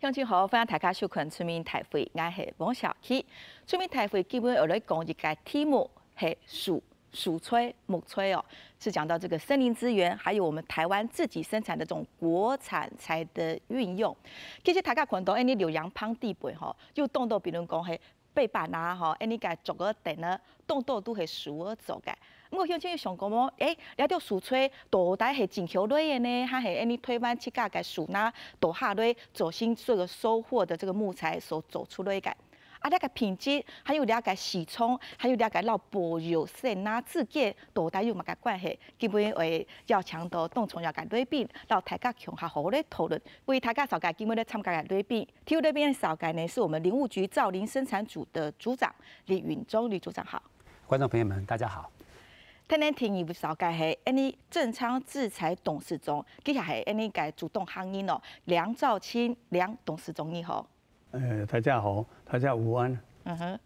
乡亲好，欢迎大家收看村民大会，我是王小琪。村民大会基本有来讲一个题目是树吹、木吹哦，是讲到这个森林资源，还有我们台湾自己生产的这种国产材的运用。其实大家看到，你柳杨芳地背吼，又动到比如讲係背板啊吼，你個竹個頂呢，動到都係樹而做嘅。我鄉親想講麼？了條樹吹到底係真橋類嘅呢，還係你推翻起價嘅樹呢？倒下來走新這個收穫的這個木材所走出來嘅。啊，那個品質，還有那個洗沖，還有那個老保有線啊，自己到底有乜個關係？基本為要強調當從那個裏邊，讓大家共下好來討論。為大家紹介基本咧參加嘅裏邊，體育裏邊紹介呢是我們林務局造林生產組的組長李允忠，李組長好。觀眾朋友們，大家好。今日聽義務紹介係你正昌製材董事長，接下係你個主動行業哦，梁兆清梁董事長你好。大家好，大家午安。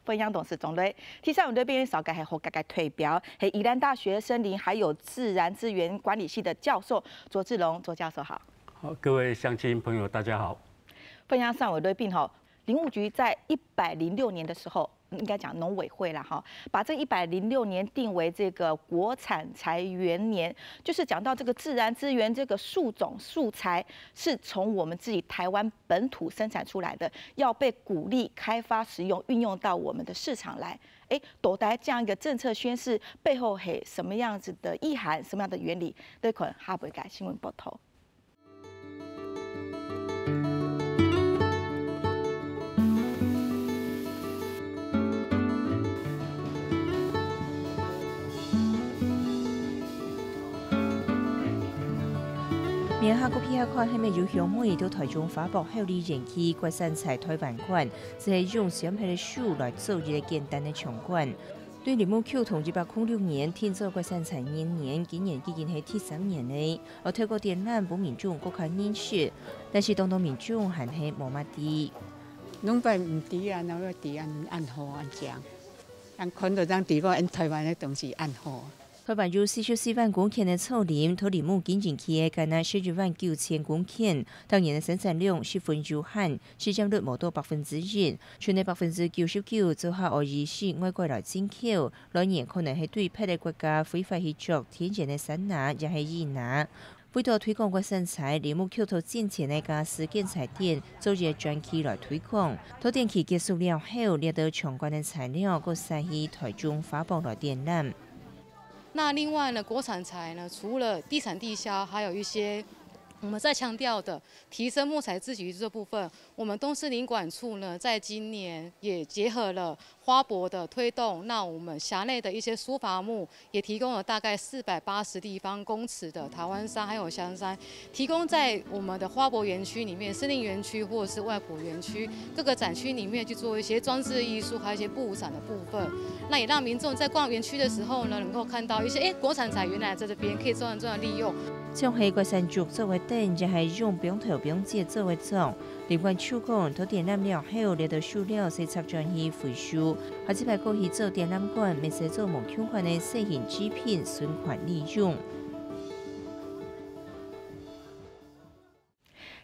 分享董事長咧，其實我們這邊紹介係學家嘅推標，係宜蘭大學森林還有自然資源管理系的教授卓志龍卓教授好。好，各位鄉親朋友大家好。分享上我對邊吼，林務局在106年的時候。應該講農委會啦，哈，把這106年定為這個國產材元年，就是講到這個自然資源，這個樹種素材是從我們自己台灣本土生產出來的，要被鼓勵開發使用，運用到我們的市場來。到底這樣一個政策宣示背後係什麼樣子的意涵，什麼樣的原理？對，可能下回嘅新聞報道。明下個片看，係咪有鄉妹到台中發布後里人氣國產材台灣館，只係用上批嘅樹來做一個簡單嘅場館。對林務局同106年天做國產材年，今年已經係第3年嘞。而透過展覽，俾民眾更加認識，但是當民眾還係冇乜啲。攏擺唔啲啊，那個啲按好按正，按看到張地個按台灣嘅東西按好。台灣有44萬公頃的草林，土林務經營期嘅僅係12萬9千公頃，當年嘅生產量十分有限，市佔率冇到1%，全係99%做下而以是外國來進口，來年可能係對別嘅國家非法協助天然嘅產拿，也係易拿。為咗推廣國產材，林務局到近前嘅家私建材店做一個專區來推廣。到電期結束了後，列到相關嘅材料，個曬去台中發布來展覽。那另外呢，國產材呢，除了地產地銷，還有一些我們在強調的提升木材自給這部分，我們東勢林管處呢，在今年也結合了花博的推動，那我們轄內的一些疏伐木也提供了大概480立方公尺的台灣杉還有香杉，提供在我們的花博園區裡面、森林園區或者是外埔園區各個展區裡面去做一些裝置藝術，還有一些布展的部分。那也讓民眾在逛園區的時候呢，能夠看到一些國產材原來在這邊可以做這樣利用。將係國產竹作為頂，就係用不用頭不用節作為種。林管處講，到展覽了後，列到樹料是插轉去回收，或者係過去做展覽館，未使做無相關的細型製品循環利用。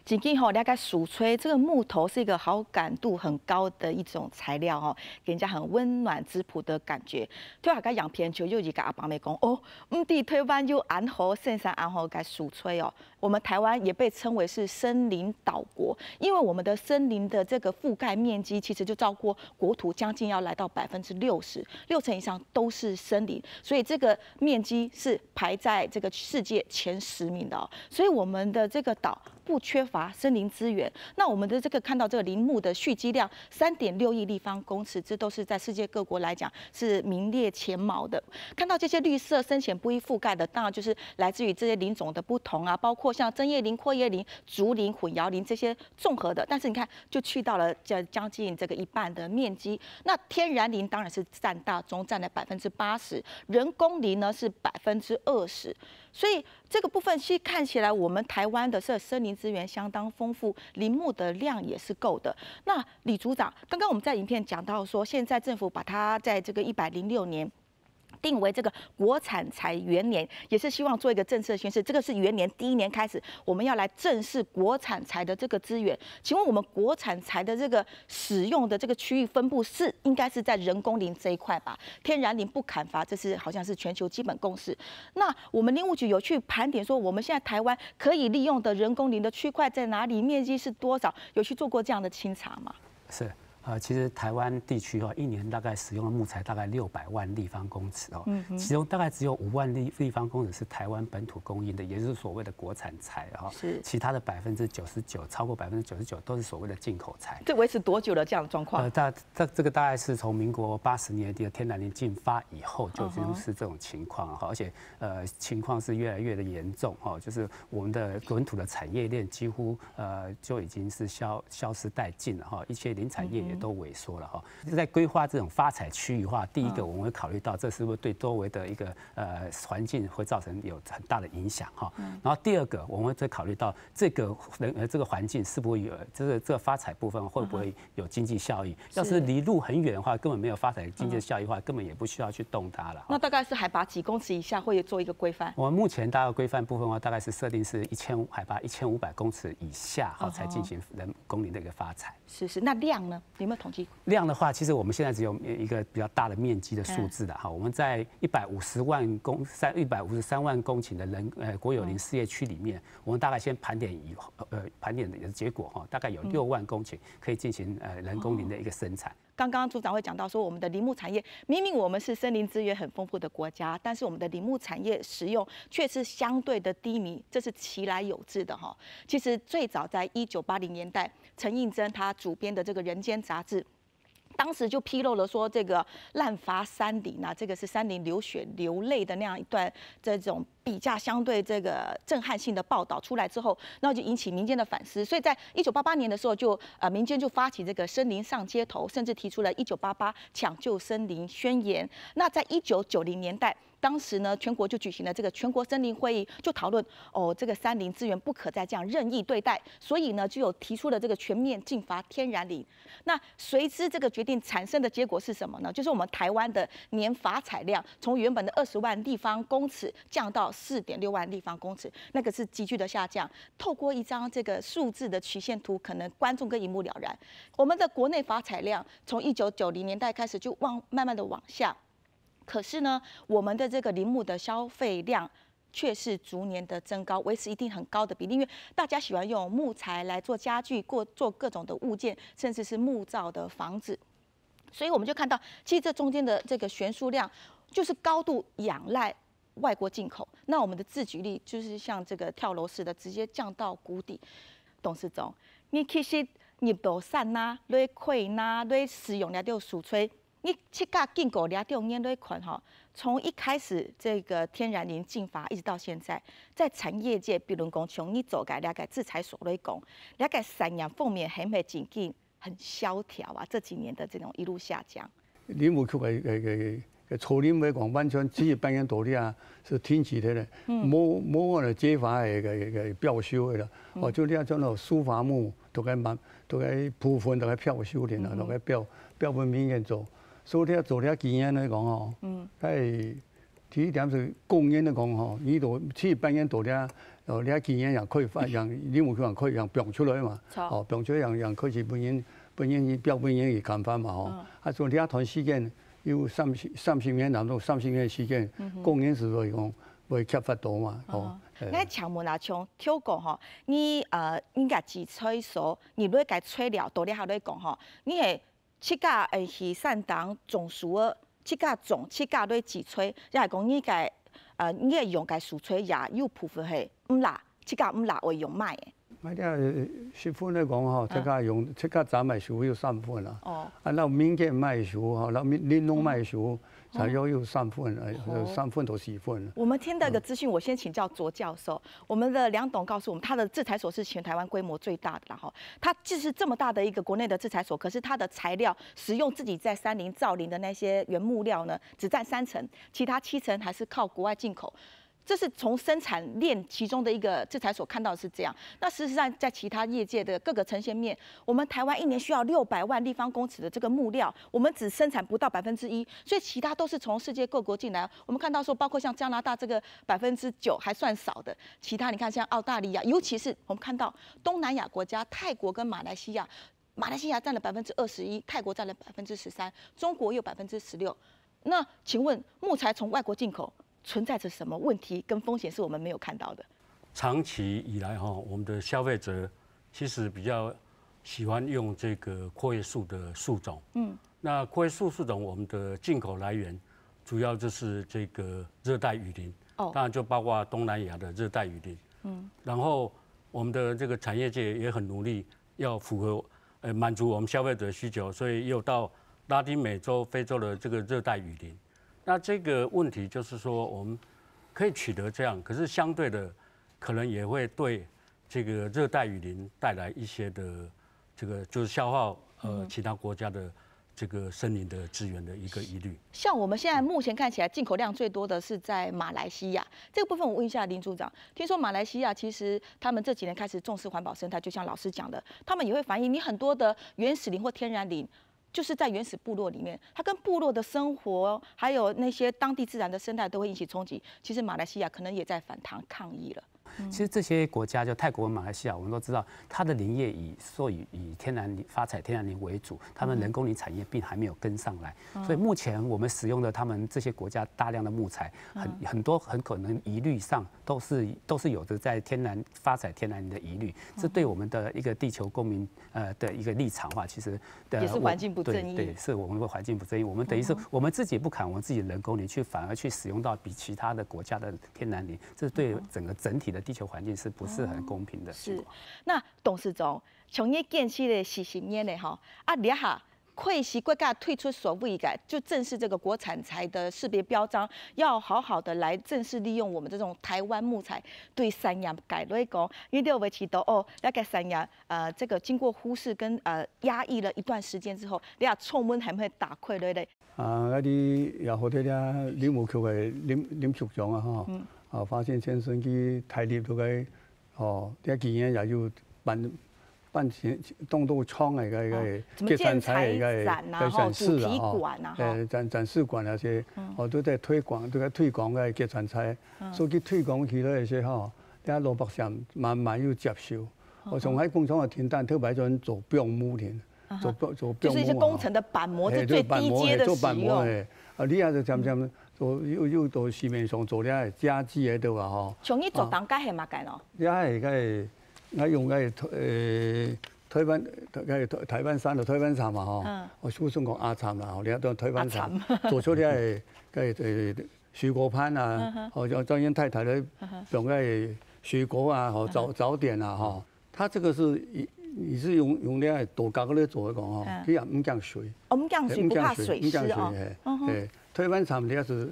僅僅吼，那個樹吹，這個木頭是一個好感度很高的一種材料吼，給人家很溫暖質樸的感覺。對下個洋片就有一個阿爸咪講，哦，唔地台灣有安和深山安和個樹吹哦。我們台灣也被稱為是森林島國，因為我們的森林的這個覆蓋面積其實就超過國土將近要來到60%，6成以上都是森林，所以這個面積是排在這個世界前10名的哦。所以我們的這個島不缺乏森林資源，那我們的這個看到這個林木的蓄積量3.6億立方公尺，這都是在世界各國來講是名列前茅的。看到這些綠色深淺不一覆蓋的，當然就是來自於這些林種的不同啊，包括像針葉林、闊葉林、竹林、混搖林這些綜合的。但是你看，就去到了將近這個一半的面積。那天然林當然是佔大宗，佔了80%，人工林呢是20%。所以這個部分其實看起來，我們台灣的這森林資源相當豐富，林木的量也是夠的。那李組長，剛剛我們在影片講到說，現在政府把它在這個106年定为这个国产材元年，也是希望做一个政策宣示。这个是元年第一年开始，我们要来正视国产材的这个资源。请问我们国产材的这个使用的这个区域分布是应该是在人工林这一块吧？天然林不砍伐，这是好像是全球基本共识。那我们林务局有去盘点说，我们现在台湾可以利用的人工林的区块在哪里，面积是多少？有去做过这样的清查吗？是。其实台湾地区一年大概使用的木材大概600万立方公尺哦，其中大概只有5万立方公尺是台湾本土供应的，也就是所谓的国产材哦。是。其他的99%，超过99%都是所谓的进口材。这维持多久了这样的状况？这个大概是从民国80年的天然林禁发以后就已经是这种情况哈，而且情况是越来越的严重哦，就是我们的本土的产业链几乎就已经是消失殆尽了哈，一些林产业也都萎缩了哈。在规划这种发采区域化，第一个我们会考虑到这是不是对周围的一个环境会造成有很大的影响哈。然后第二个我们会再考虑到这个环境是不是有这个发采部分会不会有经济效益？要是离路很远的话，根本没有发采经济效益的话，根本也不需要去动它了。那大概是海拔几公尺以下会做一个规范？我们目前大概规范部分的话，大概是设定是海拔1500公尺以下哈才进行人工林的一个发采。是，那量呢？有没有统计？量的话，其实我们现在只有一个比较大的面积的数字的哈。我们在153万公顷的国有林事业区里面，我们大概先盘点的结果哈，大概有6万公顷可以进行人工林的一个生产。刚刚组长会讲到说，我们的林木产业明明我们是森林资源很丰富的国家，但是我们的林木产业使用却是相对的低迷，这是其来有自的哈。其实最早在1980年代，陈映真他主编的这个《人间》杂志。当时就披露了说，这个滥伐山林啊，这个是山林流血流泪的那样一段这种比较相对这个震撼性的报道出来之后，然后就引起民间的反思。所以在1988年的时候就，民间就发起这个森林上街头，甚至提出了1988抢救森林宣言。那在1990年代。当时呢，全国就举行了这个全国森林会议，就讨论这个山林资源不可再这样任意对待，所以呢，就有提出了这个全面禁伐天然林。那随之这个决定产生的结果是什么呢？就是我们台湾的年伐采量从原本的20万立方公尺降到4.6万立方公尺，那个是急剧的下降。透过一张这个数字的曲线图，可能观众更一目了然。我们的国内伐采量从1990年代开始就慢慢的往下。可是呢，我们的这个林木的消费量却是逐年的增高，维持一定很高的比例。因为大家喜欢用木材来做家具，做各种的物件，甚至是木造的房子。所以我们就看到，其实这中间的这个悬殊量，就是高度仰赖外国进口。那我们的自给率就是像这个跳楼似的，直接降到谷底。董事长，你其实入到山呐，来开呐，来使用了就数吹。你去甲进口掠到烟来看哈，从一开始这个天然林禁伐一直到现在，在产业界，比如讲从你走改了解制裁所来讲，了解产业方面很经济很萧条啊，这几年的这种一路下降。林务局嘅草林来讲，完全只是扮演道理啊，是停止的咧，冇我哋揭发嘅标收嘅啦，就你啊种咯疏伐木，都该部分都该漂修的啦，都该标本民间做。所以做了经验来讲吼，第一点是供应来讲吼，你都去扮演到了，了经验也可以让林务局也可以让表出来嘛，表出来让开始本人标本人去看法嘛吼，做了一段时间有30年难度30年时间，供应是来讲会缺乏到嘛，那请问啊，像跳讲吼，你应该只吹熟，你如果吹了，到了还来讲吼，你会。七架去散当种树儿，七架来自吹，也系讲你个你个用个树吹也有部分系唔辣，七架唔辣会用卖嘅。我哋10分来讲吼，七架早买树有3分啦。那民间卖树吼，那林农卖树。才要有3份，3份到4份。我们听到一个资讯，我先请教卓教授。我们的梁董告诉我们，他的制裁所是全台湾规模最大的，然后它即是这么大的一个国内的制裁所，可是它的材料使用自己在山林造林的那些原木料呢，只占3成，其他7成还是靠国外进口。这是从生产链其中的一个制裁所看到的是这样。那事实上，在其他业界的各个呈现面，我们台湾一年需要600万立方公尺的这个木料，我们只生产不到1%，所以其他都是从世界各国进来。我们看到说，包括像加拿大这个9%还算少的，其他你看像澳大利亚，尤其是我们看到东南亚国家泰国跟马来西亚，马来西亚占了21%，泰国占了13%，中国有16%。那请问木材从外国进口？存在着什么问题跟风险是我们没有看到的？长期以来我们的消费者其实比较喜欢用这个阔叶树的树种。那阔叶树种我们的进口来源主要就是这个热带雨林，当然就包括东南亚的热带雨林。然后我们的这个产业界也很努力，要符合满足我们消费者的需求，所以也有到拉丁美洲、非洲的这个热带雨林。那这个问题就是说，我们可以取得这样，可是相对的，可能也会对这个热带雨林带来一些的这个就是消耗其他国家的这个森林的资源的一个疑虑。像我们现在目前看起来进口量最多的是在马来西亚，这个部分我问一下林组长，听说马来西亚其实他们这几年开始重视环保生态，就像老师讲的，他们也会反映你很多的原始林或天然林。就是在原始部落里面，它跟部落的生活，还有那些当地自然的生态都会引起冲击。其实马来西亚可能也在反弹抗议了。其实这些国家，就泰国、马来西亚，我们都知道，它的林业以天然林发采天然林为主，他们人工林产业并还没有跟上来，所以目前我们使用的他们这些国家大量的木材，很多很可能疑虑上都是有着在发采天然林的疑虑，这对我们的一个地球公民的一个立场的话，其实也是环境不正义，对，是我们的环境不正义，我们等于是我们自己不砍我们自己的人工林，反而去使用到比其他的国家的天然林，这对整体的地球环境是不是很公平的？是。那董事长，从业建系的10年的哈，你哈会是国家推出所谓的就正式这个国产材的识别标章，要好好的来正式利用我们这种台湾木材对山野改来讲，因为六维起都那个山野这个经过忽视跟压抑了一段时间之后，你啊臭闷还会打溃了嘞？你也好啲咧，林务局嘅林局长啊，发现先生去台里都个啲几年也有办动作仓嘅个建材嘅展示展示馆那些，都在推广嘅建材材，所以推广起来些啲老百姓慢慢要接受。我从喺工厂嘅田单特别做标木田。就是一些工程的板模，这最低阶的使用。你也就渐渐又到市面上做咧家具喺度啊，像你做当家系嘛解咯？也係我用台灣山的台灣杉嘛，我書中講阿杉啦，你當台灣杉做出啲係水果盤啊，張燕太太咧用嘅水果啊，早點啊，它這個是。你是用咧獨角咧做嘅講佢也唔驚水，唔驚水，不怕水濕哦。台灣杉咧是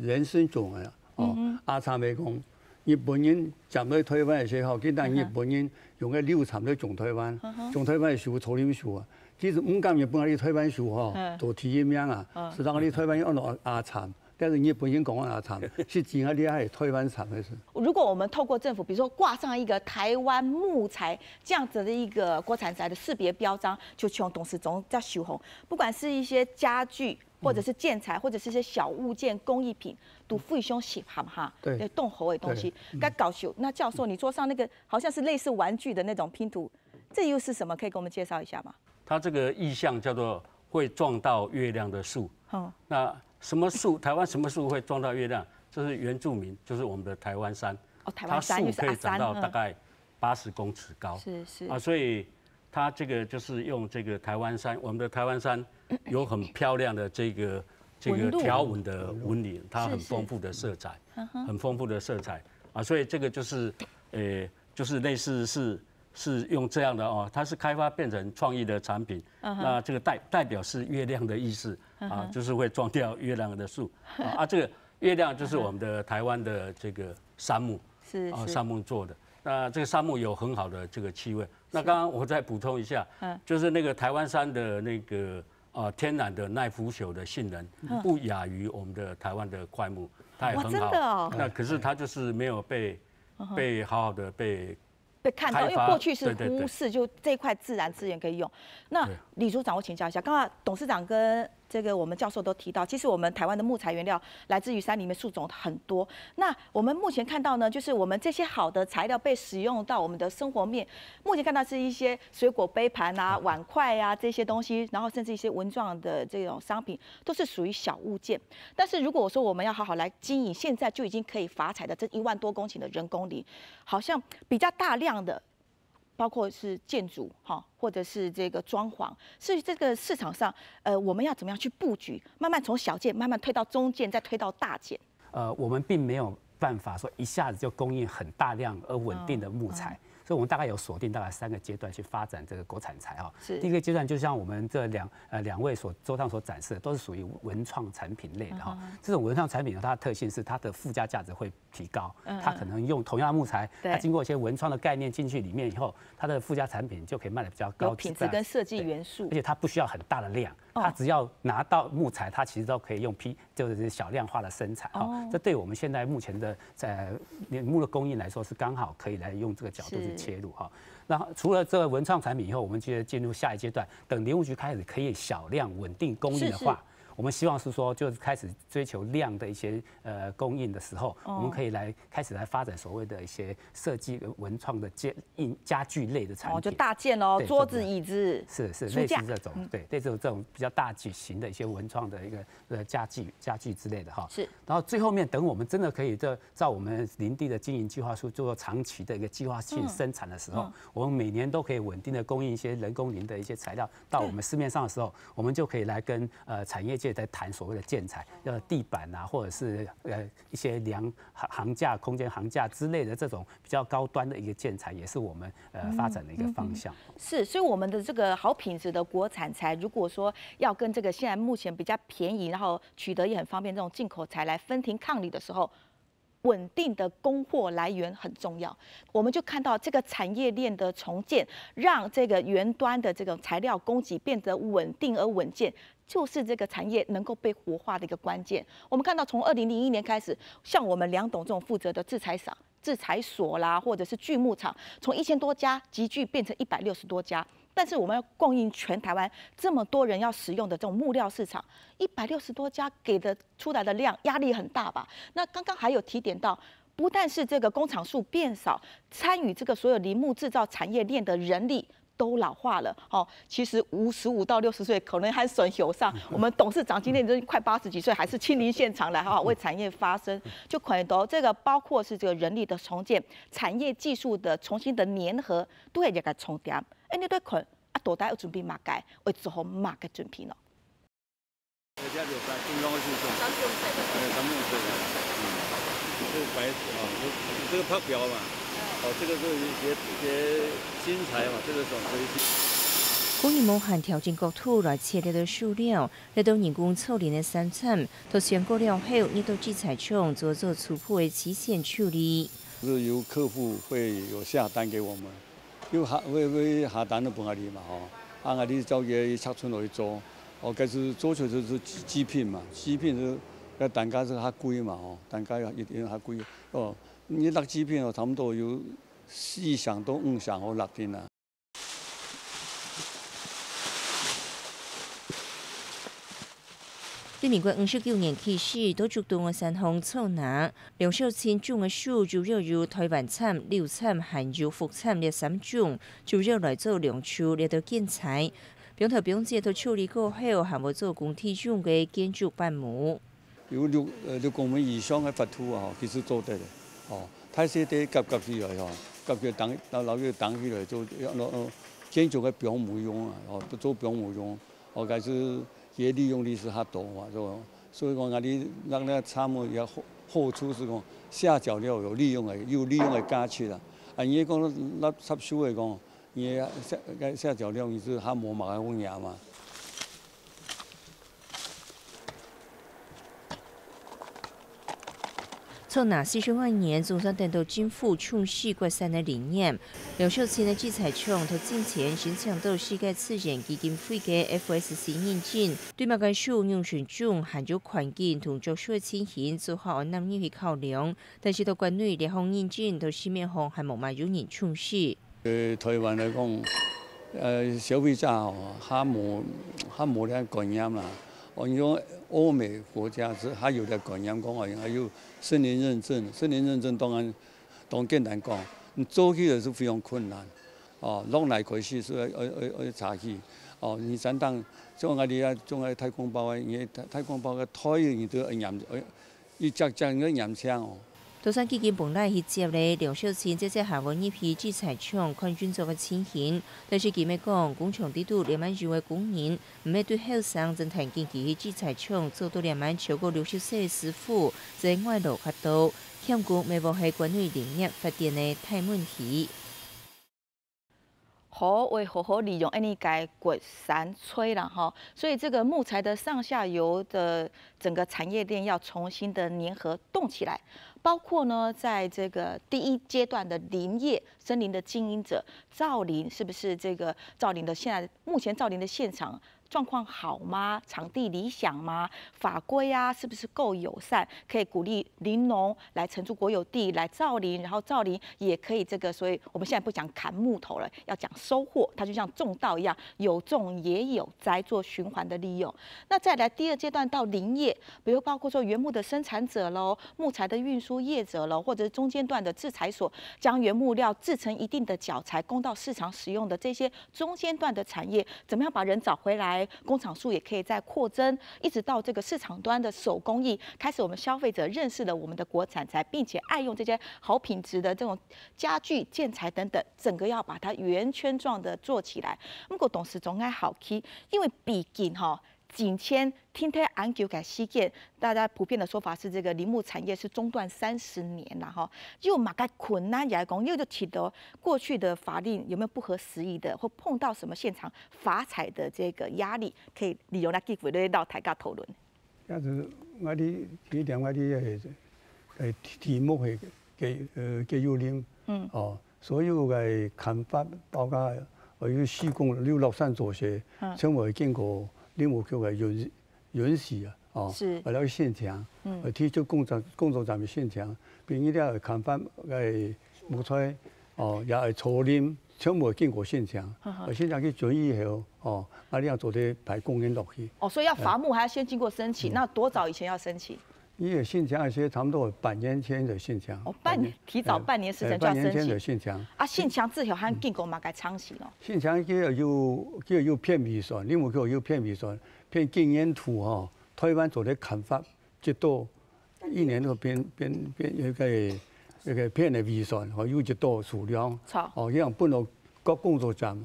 人參種嘅，阿杉嚟講，日本人佔到台灣嘅時候，佢但日本人用嘅柳杉咧種台灣嘅樹、草林樹啊，其實唔敢日本嗰啲台灣樹做體驗樣啊，是當嗰啲台灣人攞阿杉。但是日本人講阿杉是真係厲害，台灣杉嘅是。如果我們透過政府，比如說掛上一個台灣木材這樣子的一個國產材的識別標章，就像董事長在修紅，不管是一些家具，或者是建材，或者是一些小物件、工藝品，都非常適合哈，動口的東西，該搞修。那教授，你桌上那個好像是類似玩具的那種拼圖，這又是什麼？可以給我們介紹一下嗎？它這個意象叫做會撞到月亮的樹。那什麼樹？台灣什麼樹會撞到月亮？這是原住民，就是我們的台灣杉。台灣杉它樹可以長到大概80公尺高。是啊，所以它這個就是用這個台灣杉，我們的台灣杉有很漂亮的這個條紋的紋理，它很豐富的色彩，很豐富的色彩啊，所以這個就是就是類似是用這樣的哦，它是開發變成創意的產品，那這個代表是月亮的意思啊，就是會撞掉月亮的樹啊，這個月亮就是我們的台灣的這個杉木，杉木做的，那這個杉木有很好的這個氣味。那剛剛我再補充一下，就是那個台灣杉的那個天然的耐腐朽的性能不亞於我們的台灣的檜木。它也很好。真的哦。那可是它就是没有被好好的被看到，因为过去是对忽视，就这一块自然资源可以用。那李组长，我请教一下，刚刚董事长跟这个我们教授都提到，其实我们台湾的木材原料来自于山里面树种很多。那我们目前看到呢，就是我们这些好的材料被使用到我们的生活面，目前看到是一些水果杯盘啊、碗筷啊这些东西，然后甚至一些文创的这种商品，都是属于小物件。但是如果说我们要好好来经营，现在就已经可以发财的这1万多公顷的人工林，好像比较大量的。包括是建筑哈，或者是这个装潢，所以这个市场上，我们要怎么样去布局？慢慢从小件慢慢推到中件，再推到大件。我们并没有办法说一下子就供应很大量而稳定的木材。所以我们大概有锁定大概3个阶段去发展这个国产材哈。第一个阶段就像我们这两位周上所展示的，都是属于文创产品类的哈。这种文创产品呢，它的特性是它的附加价值会提高，它可能用同样的木材，它经过一些文创的概念进去里面以后，它的附加产品就可以卖得比较高，有品质跟设计元素，而且它不需要很大的量，它只要拿到木材，它其实都可以用就是小量化的生产哈。这对我们现在目前的林木的供应来说是刚好可以来用这个角度去切入哈。那除了这个文创产品以后，我们接着进入下一阶段，等林务局开始可以小量稳定供应的话。我们希望是说，就是开始追求量的一些供应的时候，我们可以开始来发展所谓的一些设计文创的家具类的产品，就大件哦，桌子、椅子，是类似这种，对，类似这种比较大体型的一些文创的一个家具之类的哈。是。然后最后面等我们真的可以照我们林地的经营计划书做长期的一个计划性生产的时候，我们每年都可以稳定的供应一些人工林的一些材料到我们市面上的时候，我们就可以来跟产业界在谈所谓的建材，地板啊，或者是一些行架、空间行架之类的这种比较高端的一个建材，也是我们发展的一个方向。是，所以我们的这个好品质的国产材，如果说要跟这个现在目前比较便宜，然后取得也很方便这种进口材来分庭抗礼的时候，稳定的供货来源很重要。我们就看到这个产业链的重建，让这个源端的这种材料供给变得稳定而稳健。就是这个产业能够被活化的一个关键。我们看到，从2001年开始，像我们梁董这种负责的制裁所啦，或者是锯木厂，从1000多家集聚变成160多家。但是我们要供应全台湾这么多人要使用的这种木料市场，160多家给的出来的量压力很大吧？那刚刚还有提点到。不但是这个工厂数变少，参与这个所有林木制造产业链的人力都老化了。其实55到60岁可能还损有上。我们董事长今天都快80几岁，还是亲临现场来好好为产业发声。就看到这个，包括是这个人力的重建、产业技术的重新的粘合，都会一个重点。你对看啊，大家要准备马改，为做好马嘅准备咯。这个白这个拍表嘛，这个是一些新材嘛，这个种供应无限调整国土来切的数量，来到人工草林的生产，都宣告了后，你到制裁厂做初步的期限处理。是由客户会有下单给我们，因为下单都帮阿你嘛阿你交给拆村来做，开始做出就是机品嘛，机品是。个单价是较贵嘛单价一定较贵你落纸片差不多有4箱到5箱落定啦。对民国59年开始，都主动的3项措拿，梁秀清种的树就要由台湾产、柳产、含有福产的3种，就要来做两处来到建材，并头并接都处理过后，还无做工体种的建筑板模。有6公分以上的发土其实做得的太细地夹起来夹起老要挡起来做建筑的表模用不做表模用开始也利用率是较大所以讲你让那参谋也后处是讲下脚料有利用的加起啦伊讲那插手的讲伊下脚料伊是较无嘛个风牙嘛。从那40万年，中山等到政府重视国产的理念。梁秀清的制裁厂头之前申请到世界自然基金会嘅 FSC 认证，对物件属用选种含有环境同作水情形做好按纳入去考量，但是到关于这项认证到市面上还冇嘛有人重视。台湾来讲，消费者他冇咧概念啦。因为欧美国家是还有的概念讲，还有森林认证。森林认证当然简单讲，你做起来是非常困难。弄来开始是要查起。你相当像我哋种太空包嘅，太空包嘅胎你都要验，要只个验枪。桃山基金本来去接咧梁秀清这下文一批制裁厂看准做个情形，但是佢咪讲工厂底度2万余位工人，唔係對後生真談經濟制裁廠做到2萬超過60歲嘅師傅，在外勞較多，欠顧咪無係關於林業發展嘅大問題。好利用你该滚山吹了哈，所以这个木材的上下游的整个产业链要重新的粘合动起来，包括呢，在这个第一阶段的林业森林的经营者造林，是不是这个造林的目前造林的现场状况好吗？场地理想吗？法规啊，是不是够友善？可以鼓励林农来承租国有地来造林，然后造林也可以所以我们现在不讲砍木头了，要讲收获，它就像种稻一样，有种也有栽，做循环的利用。那再来第二阶段到林业，比如包括说原木的生产者喽，木材的运输业者喽，或者是中间段的制裁所，将原木料制成一定的脚材，供到市场使用的这些中间段的产业，怎么样把人找回来？工厂数也可以再扩增，一直到这个市场端的手工艺开始，我们消费者认识了我们的国产材，并且爱用这些好品质的这种家具、建材等等，整个要把它圆圈状的做起来。不过董事总爱好起，因为毕竟近千天天研究改事件，大家普遍的说法是这个林木产业是中断30年了哈，就马该困难来讲，又就提到过去的法令有没有不合时宜的，或碰到什么现场法采的这个压力，可以利用来机会到大家讨论。也是我哋提点我哋题目係嘅要林，所有嘅砍伐包括有施工溜落山做些，全部經過林務局嘅允許啊，是，或者現場，提出工作站嘅現場，並且咧砍伐嘅木材，也係鋤林，全部經過現場，現場去准以後，我哋要做啲排公園落去。所以要伐木還要先經過申請，那多早以前要申請？因為現場那些差不多半年前的現場。提早半年時辰就要申請。半年前的現場。現場之後還經過嘛該倉時咯。現場佢有片預算，林務局有片預算，片經驗圖台灣做啲砍伐，直到1年都變一個片的預算，有一多數量。這樣本來各工作站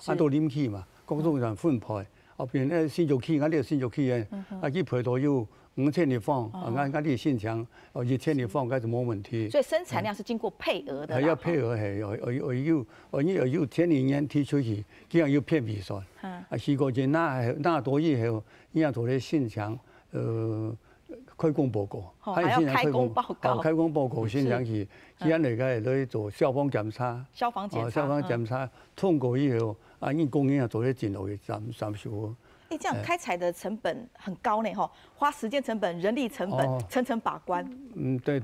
按到林區嘛，各工作站分配，變咧新竹區，我哋新竹區嘅，去配套有5000立方，俺哋現場1000立方，嗰就冇問題。所以生產量是經過配額的。係要配額係，有前年提出去，這樣要片預算。試過就那多以後，呢樣做啲現場開工報告，還要開工報告。開工報告現場去，這樣嚟嘅做消防檢查。消防檢查通過以後，呢工人做啲進路嘅暫修。這樣開採的成本很高呢，花時間成本、人力成本，層把關。對，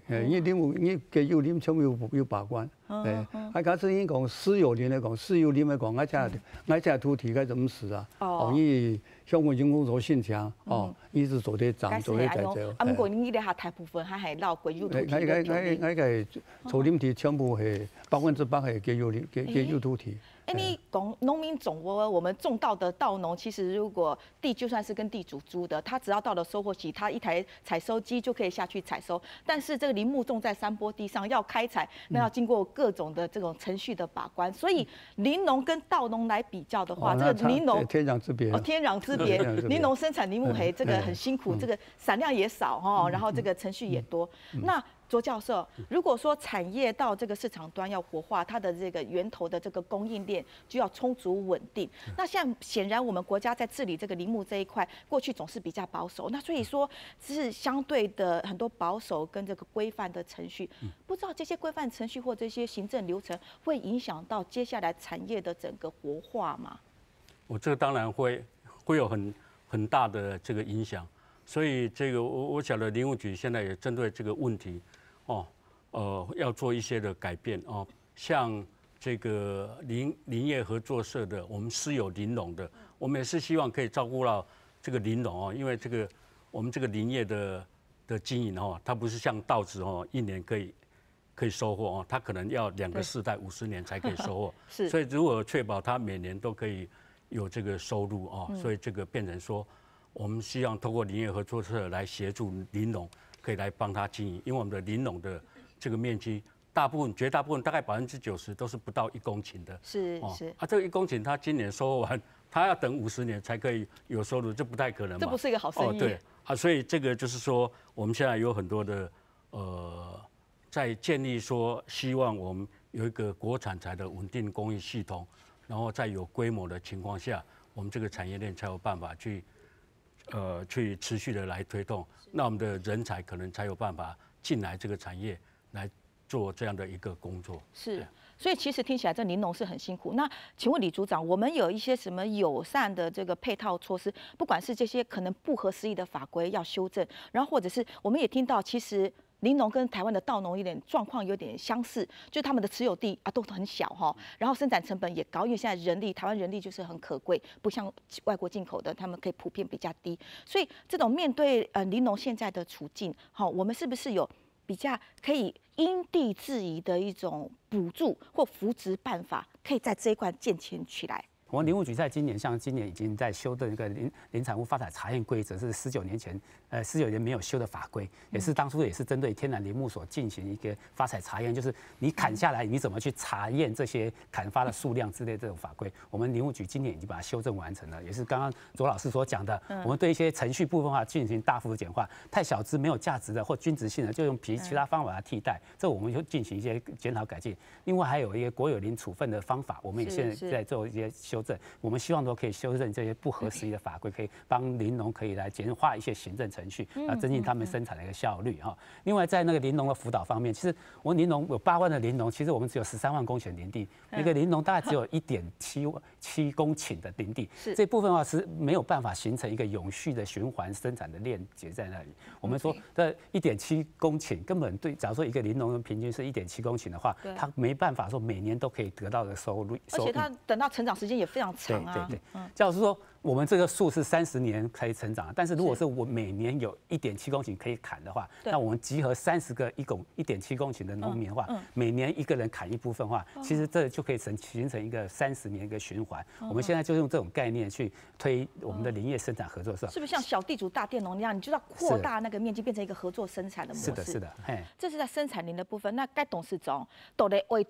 你嘅有林全部要把關。假設你講私有林嚟講，我只土地該怎麼使啊？你香港政府做現場，你是做啲站做啲在做。不過你呢下大部分還係繞國有土地。我嘅草林地全部係100%係國有土地。你講農民總額，我們種稻的稻農，其實如果地就算是跟地主租的，他只要到了收穫期，他一台採收機就可以下去採收。但是這個林木種在山坡地上，要開採，那要經過各種的這種程序的把關。所以林農跟稻農來比較的話，這個林農天壤之別。天壤之別。林農生產林木黑，這個很辛苦，這個產量也少然後這個程序也多。那卓教授，如果说产业到这个市场端要活化，它的这个源头的这个供应链就要充足稳定。那现在显然我们国家在治理这个林木这一块，过去总是比较保守，那所以说是相对的很多保守跟这个规范的程序，不知道这些规范程序或这些行政流程会影响到接下来产业的整个活化吗？我这个当然会有很大的这个影响。所以这个我晓得林务局现在也针对这个问题，要做一些的改变哦。像这个林业合作社的，我们私有林农的，我们也是希望可以照顾到这个林农哦，因为这个我们这个林业的经营哦，它不是像稻子哦，一年可以收获哦，它可能要2个世代50年才可以收获。是。所以如果确保它每年都可以有这个收入哦，所以这个变成说。我们希望透过林业合作社来协助林农，可以来帮他经营，因为我们的林农的这个面积，绝大部分大概90%都是不到1公顷的。是。这个1公顷，他今年收获完，他要等50年才可以有收入，这不太可能嘛。这不是一个好生意。对所以这个就是说，我们现在有很多的在建立说，希望我们有一个国产材的稳定供应系统，然后在有规模的情况下，我们这个产业链才有办法去持续的来推动，那我们的人才可能才有办法进来这个产业来做这样的一个工作。是，所以其实听起来这林农是很辛苦。那请问李组长，我们有一些什么友善的这个配套措施？不管是这些可能不合时宜的法规要修正，然后或者是我们也听到，其实林农跟台湾的稻农状况有点相似，就是他们的持有地都很小哈，然后生产成本也高，因为现在台湾人力就是很可贵，不像外国进口的，他们可以普遍比较低。所以这种面对林农现在的处境，我们是不是有比较可以因地制宜的一种补助或扶植办法，可以在这一块健全起来？我们林务局在今年已经在修订一个林产物发展查验规则，是19年前19年没有修的法规，也是当初也是针对天然林木所进行一个发采查验，就是你砍下来你怎么去查验这些砍伐的数量之类这种法规，我们林务局今年已经把它修正完成了，也是刚刚卓老师所讲的，我们对一些程序部分化进行大幅的简化，太小资没有价值的或均值性的就用其他方法来替代，这我们就进行一些检讨改进。另外还有一个国有林处分的方法，我们也现在在做一些修正，我们希望都可以修正这些不合时宜的法规，可以帮林农可以来简化一些行政程序，增进他们生产的一个效率哈。另外在那个林农的辅导方面，其实我们林农有8万的林农，其实我们只有13万公顷林地，每个林农大概只有1.7公顷的林地，这部分的话是没有办法形成一个永续的循环生产的链接在那里。我们说这1.7公顷根本对，假如说一个林农平均是1.7公顷的话，他没办法说每年都可以得到的收入，而且他等到成长时间也非常长。对，假如说我们这个树是30年可以成长，但是如果是我每年有1.7公顷可以砍的话，那我们集合30个1.7公顷的农民的话，每年一个人砍一部分的话，其实这就可以形成一个30年一个循环。我们现在就用这种概念去推我们的林业生产合作社，是不是像小地主大佃农那样，你就要扩大那个面积，变成一个合作生产的模式？是的，这是在生产林的部分。那该董事长都得为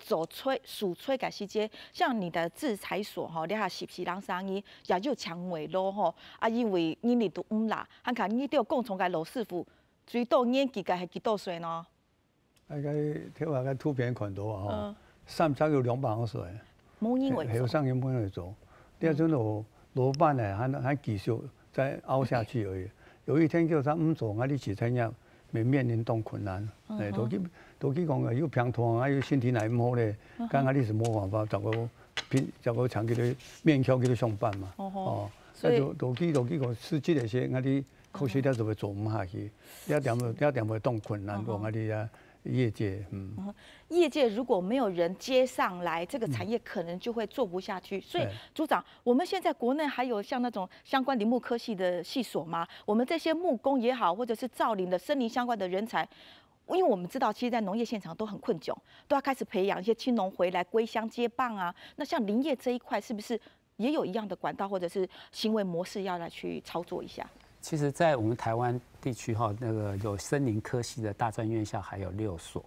属催改时间，像你的制裁所你下是不是人生意也有强尾咯因为你哋都啦，看你都有共同嘅老师傅，最多年纪嘅係幾多歲呢？大概睇下個圖片看到啊，3差有200歲，冇因為還有上一般嚟做，第二種羅班呢，還繼續再凹下去而已。有一天叫他唔做，我哋其他人未面臨到困難，都講嘅要平拖啊，要身體嚟唔好咧，咁我哋是冇辦法，就個長期嘅勉強佢哋上班嘛，所以都幾個司機嚟說，我哋考試了就會做唔下去，一點會當困難過我哋業界。業界如果沒有人接上來，這個產業可能就會做不下去。所以組長，我們現在國內還有像那種相關林木科系的系所嗎？我們這些木工也好，或者是造林的森林相關的人才。因為我們知道，其實在農業現場都很困窘，都要開始培養一些青農回來歸鄉接棒啊。那像林業這一塊，是不是也有一樣的管道或者是行為模式要來去操作一下？其實，在我們台灣地區那個有森林科系的大專院校還有6所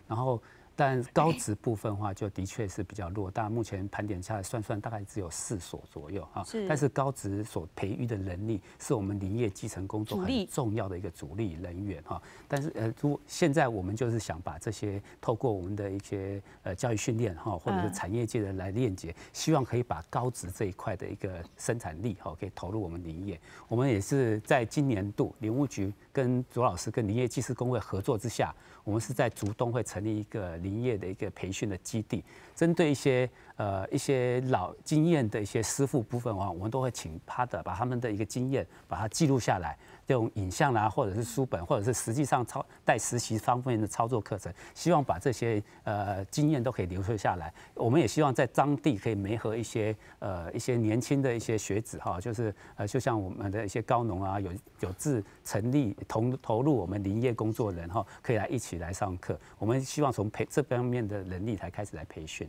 然後但高职部分的话，就的确是比较弱。但目前盘点下来算，大概只有4所左右啊。但是高职所培育的能力，是我们林业基层工作很重要的一个主力人员哈。但是如果现在我们就是想把这些透过我们的一些教育训练哈，或者是产业界的来链接，希望可以把高职这一块的一个生产力哈，可以投入我们林业。我们也是在今年度林务局跟左老师跟林业技师工会合作之下，我们是在竹东会成立一个林业的一个培训的基地，针对一些老经验的一些师傅部分的话，我们都会请他的把他们的一个经验把它记录下来，用影像啦，或者是书本，或者是实际上带实习方面的操作课程，希望把这些经验都可以留存下来。我们也希望在当地可以媒合一些年轻的一些学子哈，就是就像我们的一些高农啊，有志成立投入我们林业工作人哈，可以来一起来上课。我们希望从这方面的能力才开始来培训。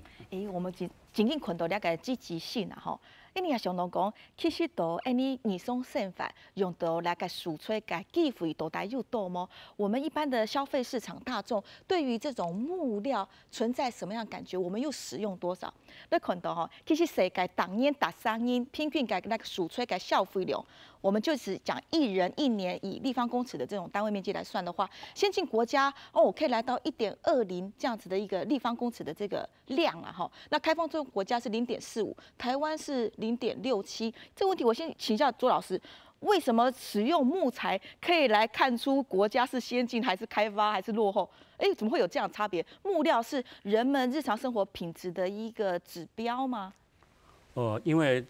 我们真正看到了个积极性啊吼。你也想到讲，其实都你二种生法用到来个蔬菜个机会都大有多么？我们一般的消费市场大众对于这种木料存在什么样的感觉？我们又使用多少？你看到吼，其实世界当年达3年平均个那个蔬菜个消费量，我们就是讲1人1年以立方公尺的这种单位面积来算的话，先进国家可以来到1.20这样子的一个立方公尺的这个量啊哈。那开放中国家是0.45，台湾是0.67。这个问题我先请教左老师，为什么使用木材可以来看出国家是先进还是开发还是落后？怎么会有这样差别？木料是人们日常生活品质的一个指标吗？因为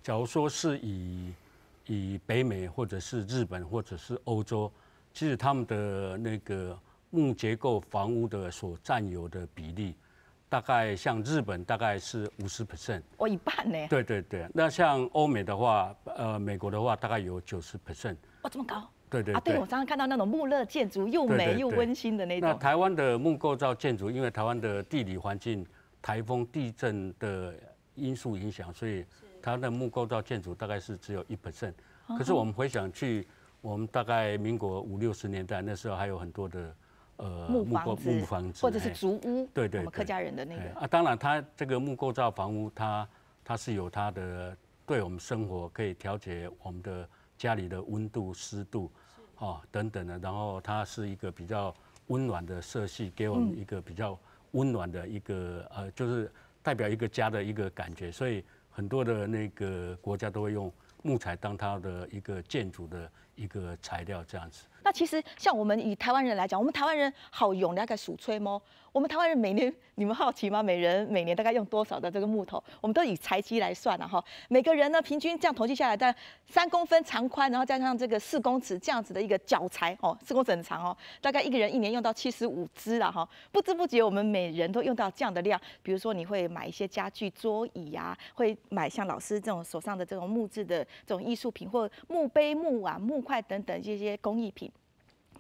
假如说是以北美或者是日本或者是欧洲，其实他们的那个木结构房屋的所占有的比例，大概像日本大概是50%，一半呢？对对对。那像欧美的话，美国的话大概有90%。这么高？对对对，我常常看到那种木勒建筑，又美又温馨的那种。那台湾的木构造建筑，因为台湾的地理环境、台风、地震的因素影响，所以它的木构造建筑大概是只有1%。可是我们回想去，我们大概民国50、60年代那时候还有很多的木房子或者是竹屋，对对，我们客家人的那个当然它这个木构造房屋，它是有它的对我们生活可以调节我们的家里的温度、湿度，等等的，然后它是一个比较温暖的色系，给我们一个比较温暖的一个就是代表一个家的一个感觉，所以很多的那个国家都会用木材当它的一个建筑的一个材料这样子。那其实像我们以台湾人来讲，我们台湾人好用大概数吹吗？我们台湾人每年，你们好奇吗？每年大概用多少的这个木头？我们都以材积来算了哈。每个人呢，平均这样统计下来，大概3公分长宽，然后加上这个4公尺这样子的一个脚材4公尺很长大概一个人1年用到75支啦哈。不知不觉我们每人都用到这样的量。比如说你会买一些家具、桌椅啊，会买像老师这种手上的这种木质的这种艺术品，或木杯、木碗、木块等等这些工艺品。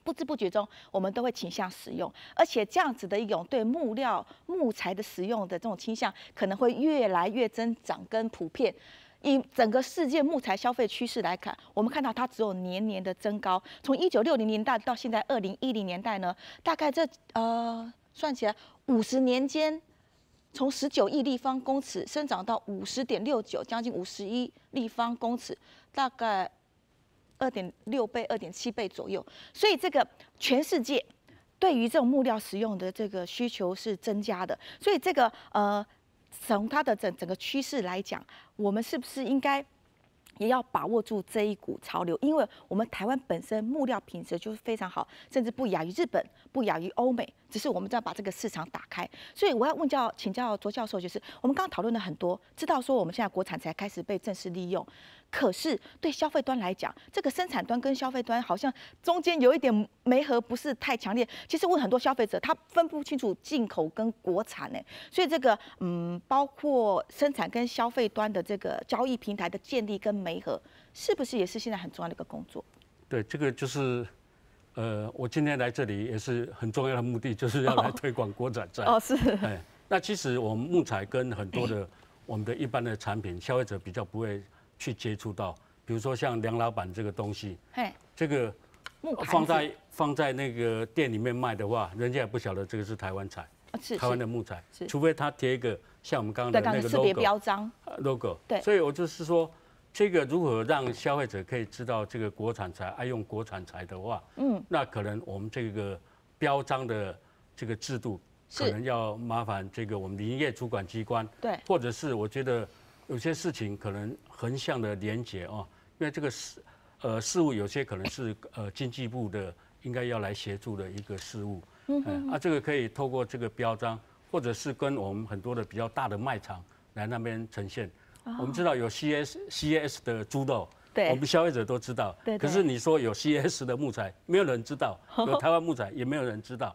不知不觉中，我们都会倾向使用，而且这样子的一种对木料、木材的使用的这种倾向，可能会越来越增长跟普遍。以整个世界木材消费趋势来看，我们看到它只有年年的增高。从1960年代到现在2010年代呢，大概这算起来50年间，从19亿立方公尺生长到50.69，将近51立方公尺，大概2.6倍、2.7倍左右，所以这个全世界对于这种木料使用的这个需求是增加的。所以这个从它的整个趋势来讲，我们是不是应该也要把握住这一股潮流？因为我们台湾本身木料品质就是非常好，甚至不亚于日本，不亚于欧美。只是我们在把这个市场打开。所以我要请教卓教授，就是我们刚刚讨论了很多，知道说我们现在国产才开始被正式利用。可是对消费端来讲，这个生产端跟消费端好像中间有一点媒合不是太强烈。其实问很多消费者，他分不清楚进口跟国产所以这个包括生产跟消费端的这个交易平台的建立跟媒合，是不是也是现在很重要的一个工作？对，这个就是我今天来这里也是很重要的目的，就是要来推广国产材。是。那其实我们木材跟很多的我们的一般的产品，消费者比较不会去接触到，比如说像梁老板这个东西，这个木盘子放在那个店里面卖的话，人家也不晓得这个是台湾材，台湾的木材，除非他贴一个像我们刚刚的那个 识别标章 logo。对，所以我就是说，这个如何让消费者可以知道这个国产材，爱用国产材的话，那可能我们这个标章的这个制度，可能要麻烦这个我们林业主管机关，对，或者是我觉得有些事情可能横向的连结哦，因为这个事务有些可能是经济部的应该要来协助的一个事务，这个可以透过这个标章，或者是跟我们很多的比较大的卖场来那边呈现。我们知道有 CAS 的猪肉，对，我们消费者都知道，可是你说有 CAS 的木材，没有人知道；有台湾木材，也没有人知道。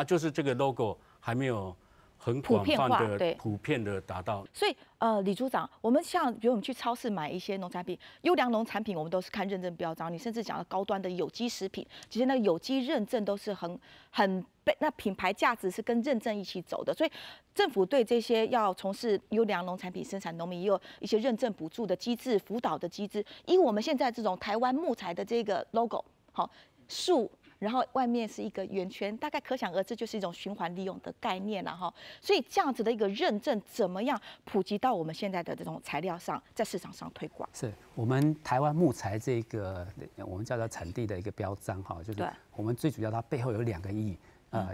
就是这个 logo 还没有很广泛的、普遍的达到。所以李组长，我们像比如我们去超市买一些农产品，优良农产品我们都是看认证标章，你甚至讲到高端的有机食品，其实那个有机认证都是很那品牌价值是跟认证一起走的，所以政府对这些要从事优良农产品生产农民也有一些认证补助的机制、辅导的机制。以我们现在这种台湾木材的这个 logo， 好树。然后外面是一个圆圈，大概可想而知就是一种循环利用的概念了哈。所以这样子的一个认证，怎么样普及到我们现在的这种材料上，在市场上推广？是我们台湾木材这个我们叫做产地的一个标章哈，就是我们最主要它背后有2个意义。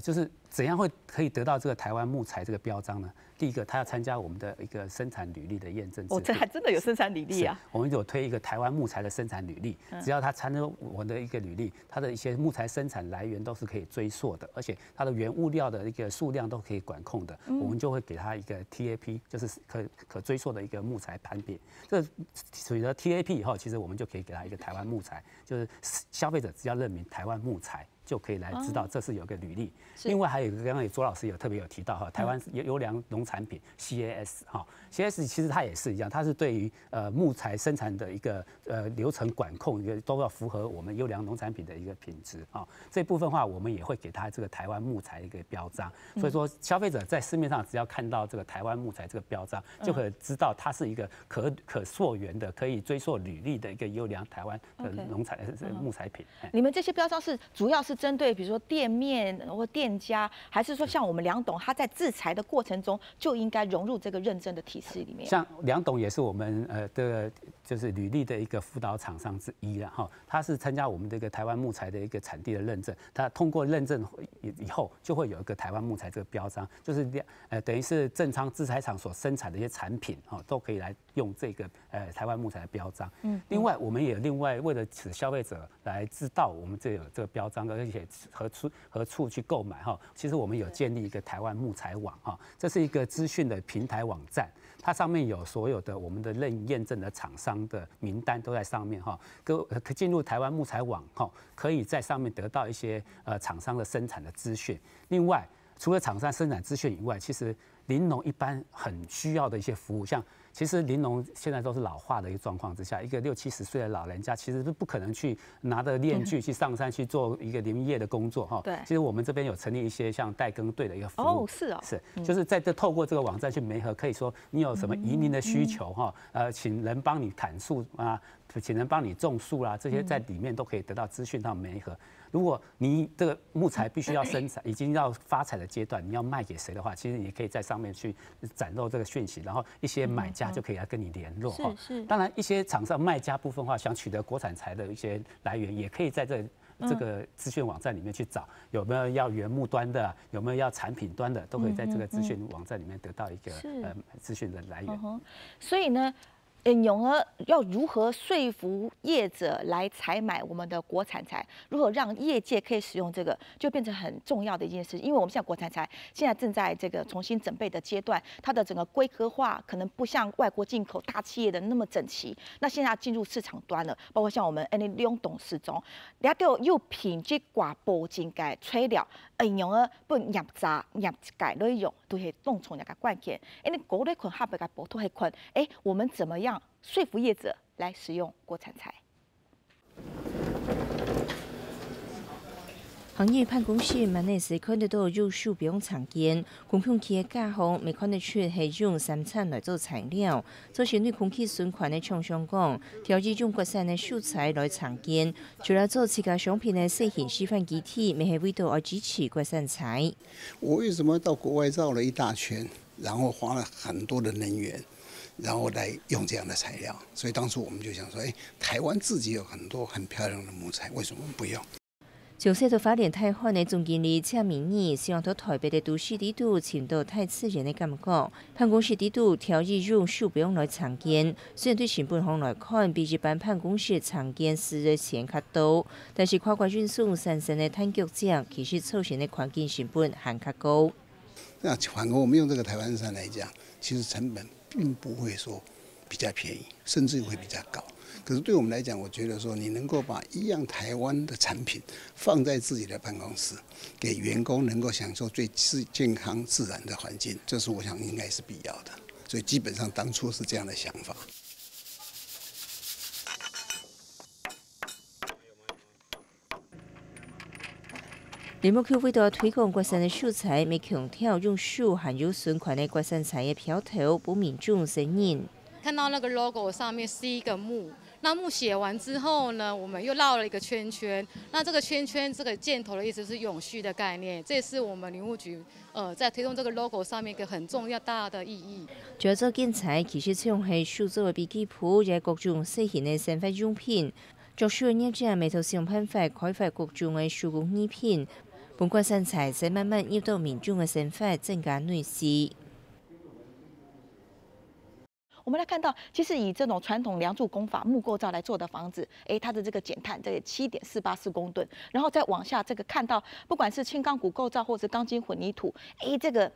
就是怎样可以得到这个台湾木材这个标章呢？第一个，他要参加我们的一个生产履历的验证制度。这还真的有生产履历啊！我们有推一个台湾木材的生产履历，只要他参加我们的一个履历，它的一些木材生产来源都是可以追溯的，而且它的原物料的一个数量都可以管控的。我们就会给他一个 TAP， 就是可追溯的一个木材盘点。这取得 TAP 以后，其实我们就可以给他一个台湾木材，就是消费者只要认明台湾木材，就可以来知道这是有个履历。另外还有一个，刚刚卓老师有特别有提到哈，台湾优良农产品 CAS 哈 ，CAS 其实它也是一样，它是对于木材生产的一个流程管控，一个都要符合我们优良农产品的一个品质啊。这部分的话，我们也会给它这个台湾木材一个标章。所以说，消费者在市面上只要看到这个台湾木材这个标章，就可以知道它是一个可溯源的、可以追溯履历的一个优良台湾的农材木材品。你们这些标章是主要是针对比如说店面或店家，还是说像我们梁董他在制裁的过程中就应该融入这个认证的体系里面？像梁董也是我们就是履历的一个辅导厂商之一了哈，他是参加我们这个台湾木材的一个产地的认证，他通过认证以后就会有一个台湾木材这个标章，就是等于是正常制裁厂所生产的一些产品都可以来用这个台湾木材的标章。另外我们也为了使消费者来知道我们有这个标章，而且何处去购买哈，其实我们有建立一个台湾木材网哈，这是一个资讯的平台网站，它上面有所有的我们的验证的厂商的名单都在上面哈，可进入台湾木材网哈，可以在上面得到一些厂商的生产的资讯。另外，除了厂商生产资讯以外，其实林农一般很需要的一些服务，像其实林农现在都是老化的一个状况之下，一个60、70岁的老人家其实是不可能去拿着链锯去上山去做一个林业的工作哈。对。其实我们这边有成立一些像代耕队的一个服务。是哦。是，就是透过这个网站去媒合，可以说你有什么移民的需求哈，请人帮你砍树啊，请人帮你种树啦，这些在里面都可以得到资讯到媒合。如果你这个木材必须要生产，已经要发财的阶段，你要卖给谁的话，其实你可以在上面去展露这个讯息，然后一些买家就可以来跟你联络哈。当然，一些厂商卖家部分的话，想取得国产材的一些来源，也可以在这个资讯网站里面去找，有没有要原木端的，有没有要产品端的，都可以在这个资讯网站里面得到一个资讯的来源。所以呢，永儿要如何说服业者来采买我们的国产材？如何让业界可以使用这个，就变成很重要的一件事。因为我们现在国产材现在正在这个重新准备的阶段，它的整个规格化可能不像外国进口大企业的那么整齐。那现在进入市场端了，包括像我们两董事中，了到又品质挂保证嘅材料，永儿不入杂入改内容，都係弄从一个关键。你国内群下边嘅保托係群，我们怎么样说服业者来使用国产材？行业办公室万内时看得到入数不用常见，公共企业架行未看得出系用三餐来做材料。做针对空气循环的厂商讲，调制用国产的素材来常见，除了做自家商品的细型示范基地，没系味道而支持国产材。我为什么到国外绕了一大圈，然后花了很多的能源？然后来用这样的材料，所以当初我们就想说，台湾自己有很多很漂亮的木材，为什么我们不用？就说到花莲太旱的总经理蔡明义，希望到台北的都市地图寻到太自然的感觉。办公室地图调制用数不用来常见，虽然对成本上来看比一般办公室常见时的钱较多，但是跨国运送产生的碳脚奖，其实造成的环境成本还较高。那反而我们用这个台湾山来讲，其实成本并不会说比较便宜，甚至会比较高。可是对我们来讲，我觉得说你能够把一样台湾的产品放在自己的办公室，给员工能够享受最健康自然的环境，这是我想应该是必要的。所以基本上当初是这样的想法。林木区为了推广国产的素材，没强调用树含有损款的国产材的标头，不民众声音。看到那个 logo 上面是一个木，那木写完之后呢，我们又绕了一个圈圈。那这个圈圈这个箭头的意思是永续的概念，这也是我们林务局在推动这个 logo 上面一个很重要大的意义。主要做建材，其实采用系树做的笔记簿，也各种细型的生活用品。作树的业者未头使用办法开发各种的手工艺品，本国产材在慢慢入到民众的生活，增加内需。我们来看到，其实以这种传统梁柱工法木构造来做的房子，它的这个减碳这个7.484公吨，然后再往下这个看到，不管是轻钢骨构造或者钢筋混凝土，这个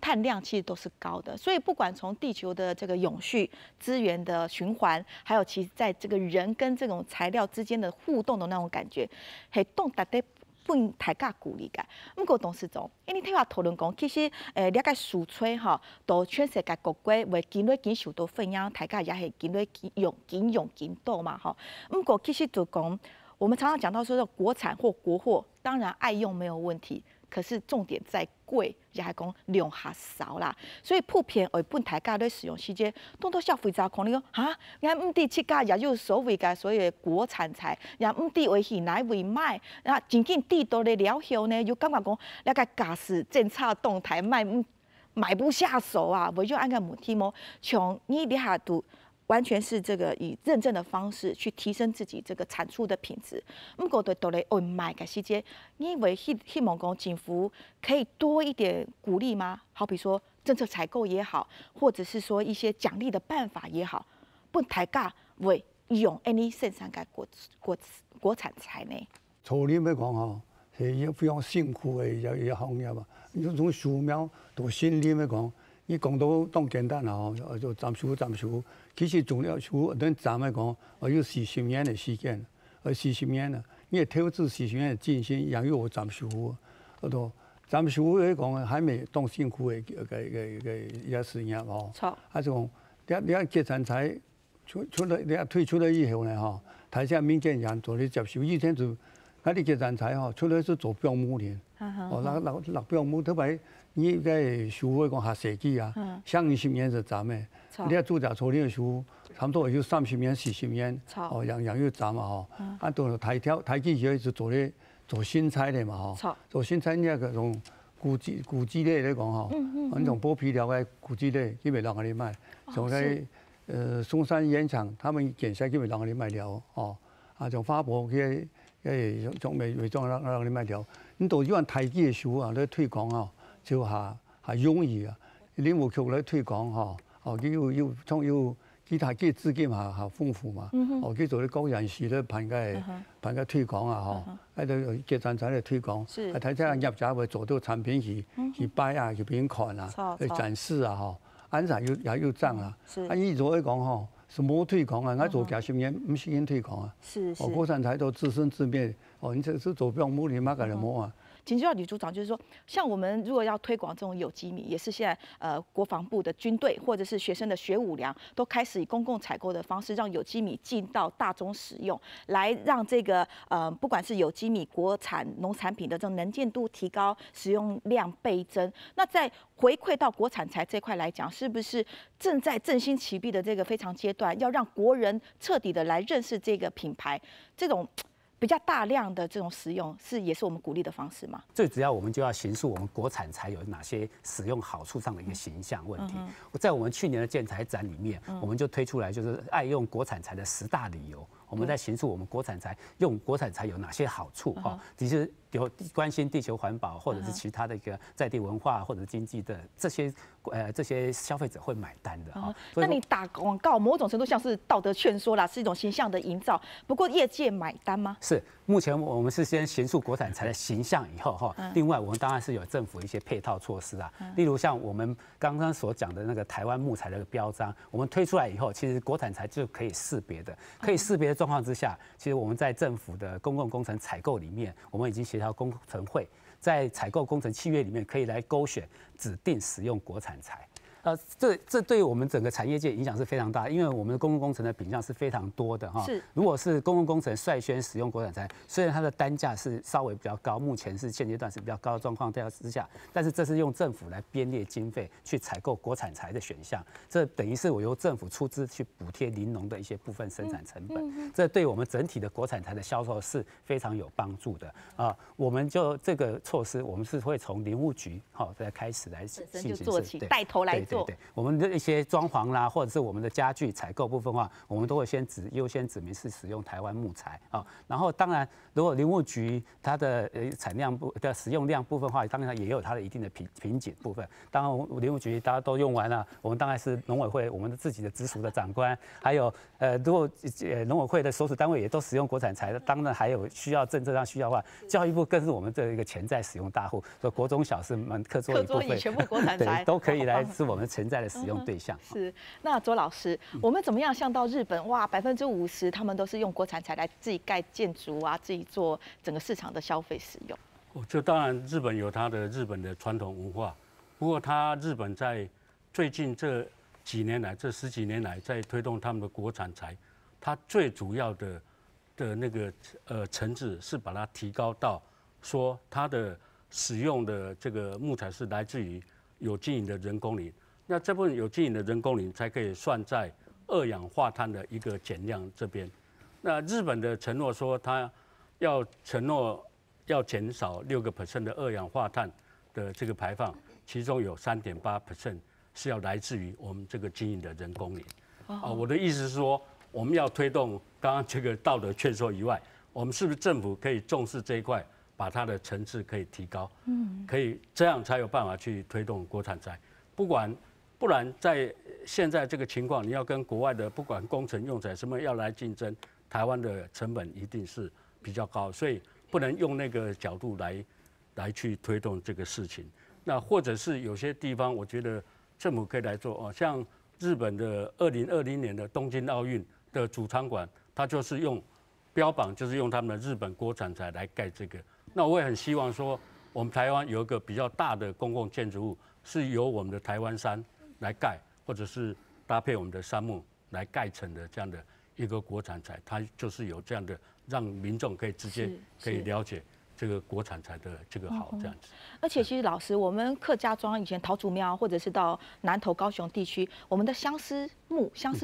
碳量其实都是高的。所以不管从地球的这个永续资源的循环，还有其实在这个人跟这种材料之间的互动的那种感觉，系动大家本大家鼓励嘅。不过董事长，因为听话讨论讲，其实了解树吹吼，都全世界各国为经历经受到分享，大家也是经历用到嘛吼。不过其实就讲，我们常常讲到说国产或国货，当然爱用没有问题。可是重点在贵，也系讲量下少啦，所以普遍为本大家在使用时间，当到消费者可能讲哈，俺唔知这家也有所谓嘅所谓国产材，也唔知为去哪位买，啊，真正地多的了后呢，又感觉讲那个驾驶政策动态买不下手啊，我就按个问题么，从你底下度。完全是这个以认证的方式去提升自己这个产出的品质。不过对到来买嘅时间，你为希望讲政府可以多一点鼓励吗？好比说政策采购也好，或者是说一些奖励的办法也好，不大家为用any生产嘅国产材呢？初年要讲吼，是要非常辛苦的一行业嘛。你从树苗到新林要讲。你讲到当简单啦吼，就暂时。其实种了树，咱站来讲，要40年的时间，40年啦。你的投资40年的进行，也要我暂时，都暂时来讲还没当辛苦的一事业吼。错。啊，种你结产材出来，你退出来以后呢吼，台下民间人做咧接受，以前就你结产材吼，出来是做标母的，落标母特别。你个树来讲下设计啊，上20年是站的。你要住宅处理的树，差不多有30年、40年，样要站嘛吼。啊，到台基学是做新材的嘛吼。做新材你个种古迹类来讲吼，那种剥皮料的古迹类基本上给你卖。像个松山烟厂，他们剪下基本上给你卖料哦。啊，像花博去种美妆让你卖料。你到用台基的树啊，来推广啊。就下容易啊！林务局来推广吼，佢要其他嘅资金下丰富嘛，佢做啲高人士咧辦個推廣啊吼，喺度結產產嚟推廣，睇下業者會做到產品去擺啊，去俾人看啊，去展示啊吼，安才也要漲啊。啊，依做嚟講吼，是冇推廣啊，我做幾十年唔是應推廣啊。國產材都自生自滅，你這是做標母你乜嘅冇啊？请教吕组长，就是说，像我们如果要推广这种有机米，也是现在国防部的军队或者是学生的学武粮都开始以公共采购的方式，让有机米进到大众使用，来让这个不管是有机米国产农产品的这种能见度提高，使用量倍增。那在回馈到国产材这块来讲，是不是正在振兴齐臂的这个非常阶段，要让国人彻底的来认识这个品牌，这种比较大量的这种使用，也是我们鼓励的方式吗？最主要我们就要形塑我们国产材有哪些使用好处上的一个形象问题。在我们去年的建材展里面，我们就推出来就是爱用国产材的10大理由。我们在形塑我们国产材用国产材有哪些好处哈？其实有关心地球环保，或者是其他的一个在地文化或者经济的这些消费者会买单的哈。那你打广告某种程度像是道德劝说啦，是一种形象的营造。不过业界买单吗？是，目前我们是先形塑国产材的形象以后哈，另外我们当然是有政府一些配套措施啊，例如像我们刚刚所讲的那个台湾木材的标章，我们推出来以后，其实国产材就可以识别的，可以识别的状况之下，其实我们在政府的公共工程采购里面，我们已经协调工程会在采购工程契约里面可以来勾选指定使用国产材。这对我们整个产业界影响是非常大，因为我们的公共工程的品项是非常多的哈。是，如果是公共工程率先使用国产材，虽然它的单价是稍微比较高，目前是现阶段是比较高的状况之下，但是这是用政府来编列经费去采购国产材的选项，这等于是我由政府出资去补贴林农的一些部分生产成本，这对我们整体的国产材的销售是非常有帮助的啊。我们就这个措施，我们是会从林务局再开始来进行做起，带头来做。对，我们的一些装潢啦，或者是我们的家具采购部分的话，我们都会优先指明是使用台湾木材啊。然后当然，如果林务局它的产量的使用量部分的话，当然也有它的一定的瓶颈部分。当然，林务局大家都用完了，我们当然是农委会我们的自己的直属的长官，还有如果农委会的所属单位也都使用国产材，当然还有需要政策上需要的话，教育部更是我们这一个潜在使用大户，所以国中小是们课桌椅部分全部国产材都可以来是我们潜在的使用对象。是，那周老师，我们怎么样像到日本哇，50%他们都是用国产材来自己盖建筑啊，自己做整个市场的消费使用。这当然日本有它的日本的传统文化，不过日本在最近这几年来，这10几年来在推动他们的国产材，它最主要的那个层次是把它提高到说它的使用的这个木材是来自于有机饮的人工林。那这部分有机饮的人工林才可以算在2氧化碳的一个减量这边。那日本的承诺说，它承诺要减少6% 的2氧化碳的这个排放，其中有3.8% 是要来自于我们这个经营的人工林。我的意思是说，我们要推动刚刚这个道德劝说以外，我们是不是政府可以重视这一块，把它的层次可以提高？可以这样才有办法去推动国产材。不然在现在这个情况，你要跟国外的不管工程用材什么要来竞争，台湾的成本一定是比较高，所以不能用那个角度来去推动这个事情。那或者是有些地方，我觉得政府可以来做像日本的2020年的东京奥运的主场馆，它就是标榜就是用他们的日本国产材来盖这个。那我也很希望说，我们台湾有一个比较大的公共建筑物，是由我们的台湾山来盖，或者是搭配我们的杉木来盖成的这样的一个国产材，它就是有这样的让民众可以直接可以了解这个国产材的这个好这样子。而且其实老师，我们客家庄以前桃竹苗或者是到南投高雄地区，我们的相思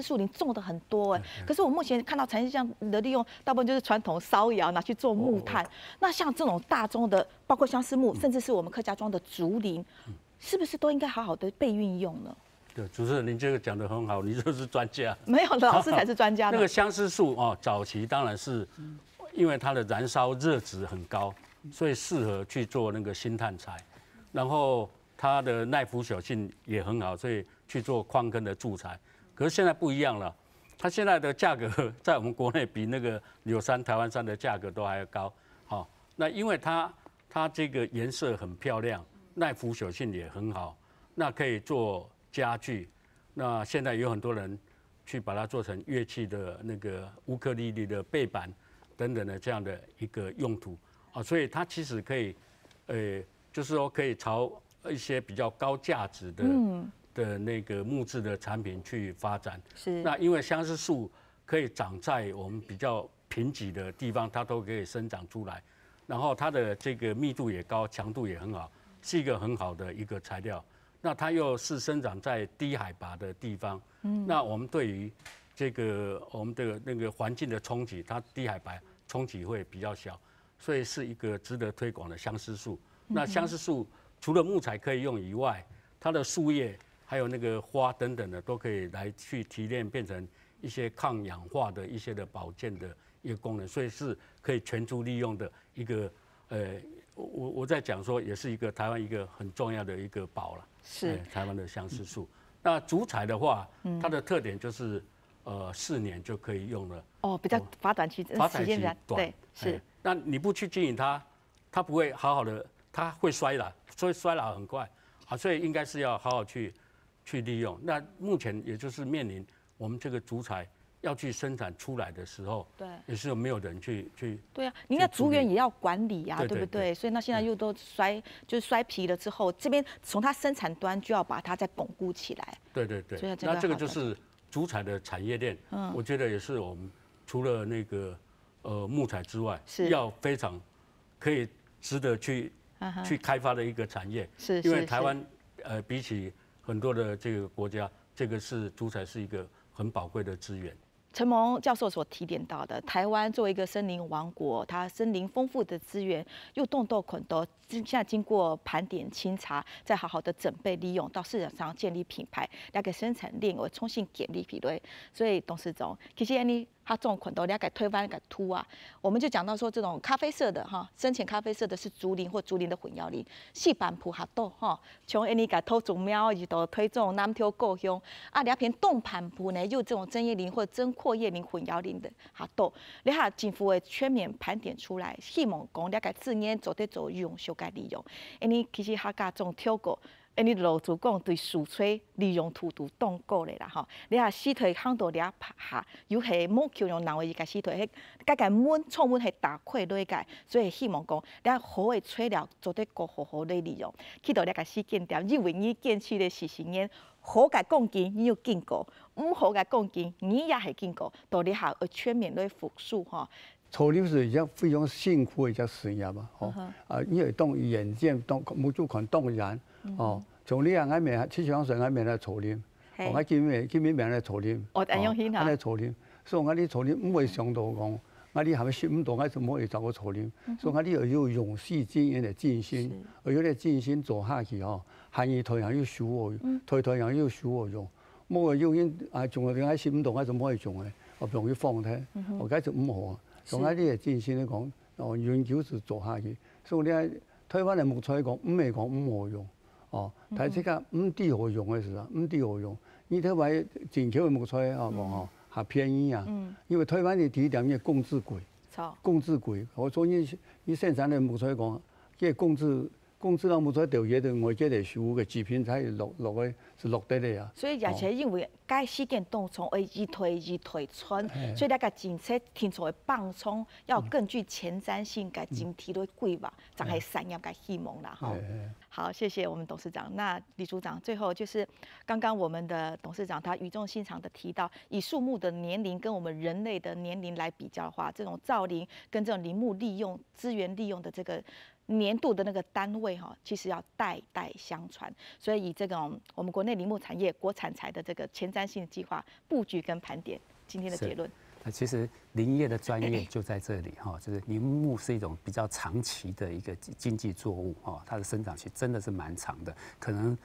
树林种的很多可是我目前看到产业上的利用，大部分就是传统烧窑拿去做木炭。那像这种大宗的，包括相思木，甚至是我们客家庄的竹林，是不是都应该好好的被运用呢？对，主持人您这个讲得很好，你就是专家。没有，老师才是专家。那个相思树早期当然是因为它的燃烧热值很高，所以适合去做那个新炭材，然后它的耐腐朽性也很好，所以去做矿坑的贮材。可是现在不一样了，它现在的价格在我们国内比那个柳杉、台湾杉的价格都还要高。那因为它这个颜色很漂亮，耐腐朽性也很好，那可以做家具。那现在有很多人去把它做成乐器的那个乌克丽丽的背板等等的这样的一个用途所以它其实可以就是说可以朝一些比较高价值的那个木质的产品去发展。是。那因为相思树可以长在我们比较贫瘠的地方，它都可以生长出来，然后它的这个密度也高，强度也很好，是一个很好的一个材料。那它又是生长在低海拔的地方，那我们对于这个我们的那个环境的冲击，它低海拔冲击会比较小，所以是一个值得推广的相思树。那相思树除了木材可以用以外，它的树叶还有那个花等等的都可以来去提炼，变成一些抗氧化的一些的保健的一个功能，所以是可以全株利用的一个我在讲说也是一个台湾一个很重要的一个宝了，是台湾的相思树。那竹材的话，它的特点就是4年就可以用了。哦，比较发展期，时间比较短，对，是。那你不去经营它，它不会好好的，它会衰老，所以衰老很快啊，所以应该是要好好去利用。那目前也就是面临我们这个竹材要去生产出来的时候，对，也是有没有人去。对啊，你应该竹园也要管理啊，对不对？所以那现在又都就是衰皮了之后，这边从它生产端就要把它再巩固起来。对。那这个就是竹材的产业链，我觉得也是我们除了那个木材之外，要非常可以值得去开发的一个产业。是。因为台湾比起很多的这个国家，这个竹材是一个很宝贵的资源。陈蒙教授所提点到的，台湾作为一个森林王国，它森林丰富的资源又动豆捆豆，现在经过盘点清查，再好好的准备利用，到市场上建立品牌，了解生产链，我重新建立比对。所以董事长，其实你它这种捆豆了解推翻个凸啊，我们就讲到说这种咖啡色的哈，深浅咖啡色的是竹林或竹林的混淆林，细板蒲下豆哈，从你个偷种苗一直到推这种南条故乡啊，两片冻盘蒲呢，又这种针叶林或针阔叶林混淆林的下豆，你下政府的全面盘点出来，希望讲了解自然做得做用修改利用，你其实下家种挑过。你老主讲对树吹利用土度冻过嘞啦吼，你下洗腿夯到俩拍下，有系冇求用人为伊个洗腿，迄个温创温系打溃落个，所以希望讲咱好嘅材料做得够好好的利用，去到了个时间点，因为你建起的是实验，好嘅讲见你要经过，唔好嘅讲见你也系经过，到你下全面来复述吼。草林是一项非常辛苦的一项事业嘛，因为当眼见当木主看当然，从你外面7乡村外面来草林，我见面来草林，来草林，所以我你草林唔会想到讲，我你係咪想唔到，我怎麼會走個草林？所以我你要有勇氣、經驗的盡心，而有啲盡心做下去行業台人要數我，台人要數我用，冇個要因仲係點解想唔到，我怎麼可以做咧？我容易放棄，我解就唔好。所以你係盡心嚟講，永久是做下去。所以你喺台灣嘅木材講，唔係講唔好用。但係即刻唔啲好用嘅時候，唔啲好用。你睇埋進口嘅木材還便宜啊，因為台灣嘅地點嘅工資貴，工資貴。我所以你生產嘅木材講，即係工資到木材掉嘢的，我即係收嘅製品才落得嚟啊。所以而且因為該時間動從一推穿，所以那個政策聽出來放鬆，要更具前瞻性嘅整體的規劃，才係產業嘅希望啦哈。好，謝謝我們董事長。那李組長，最後就是剛剛我們的董事長他語重心長的提到，以樹木的年齡跟我們人類的年齡來比較的話，這種造林跟這種林木利用資源利用的這個年度的那個單位哈，其實要代代相傳。所以以這種我們國內林木產業國產材的這個前瞻性計劃佈局跟盤點，今天的結論。其實林業的專業就在這裡哈，就是林木是一種比較長期的一個經濟作物哈，它的生長期真的是蠻長的，可能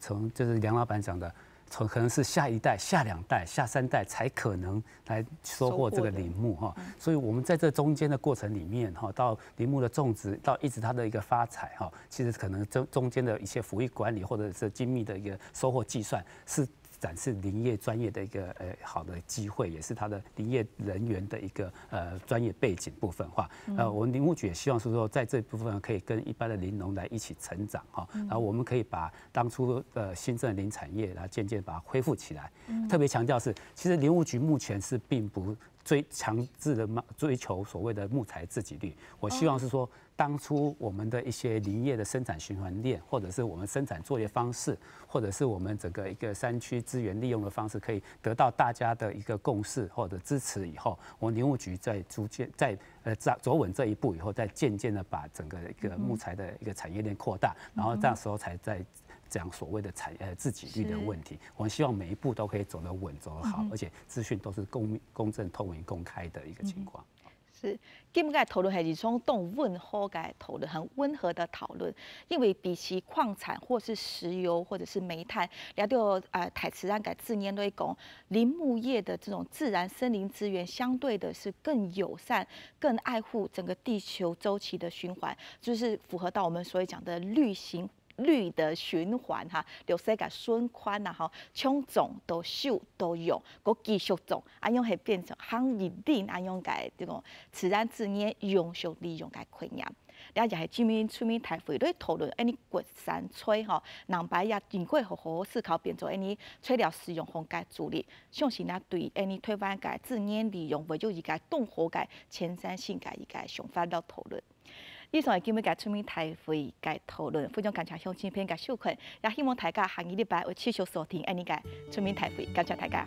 從就是梁老闆講的，可能是下一代、下2代、下3代才可能來收穫這個林木哈，所以我們在這中間的過程裡面哈，到林木的種植到一直它的一個發財哈，其實可能中間的一些福利管理或者是精密的一個收穫計算是展示林業專業的一個好的機會，也是它的林業人員的一個專業背景部分化。我們林務局也希望是說，在這部分可以跟一般的林農來一起成長哈，然後我們可以把當初新生林產業，然後漸漸把它恢復起來。特別強調是，其實林務局目前是並不强制的追求所谓的木材自给率。我希望是说，当初我们的一些林业的生产循环链，或者是我们生产作业方式，或者是我们整个一个山区资源利用的方式，可以得到大家的一个共识或者支持以后，我们林务局在逐渐走稳这一步以后，再渐渐的把整个一个木材的一个产业链扩大，然后这时候才在讲所谓的自给率的问题。我们希望每一步都可以走得稳、走得好，而且资讯都是公正、透明、公开的一个情况。是，今个讨论还是从动温和的讨论，很温和的讨论。因为比起矿产或是石油或者是煤炭，了到台池咱改自然来讲，林木业的这种自然森林资源相对的是更友善、更爱护整个地球周期的循环，就是符合到我们所谓讲的绿的循环哈，就世界循环呐吼，抢种都收都用，个继续种，安样会变成行业链安样改这种自然资源永续利用改概念。了就系专门出面台会来讨论，安尼掘山吹吼，人白也经过好好思考，变做安尼吹料使用方改助力，相信咱对安尼台湾改自然利用，为咗一个动活改前瞻性改一个想法来讨论。以上係今日嘅出面台會嘅討論，非常感謝鄉親朋友嘅收看，也希望大家下個禮拜會持續收聽安尼嘅出面台會，感謝大家。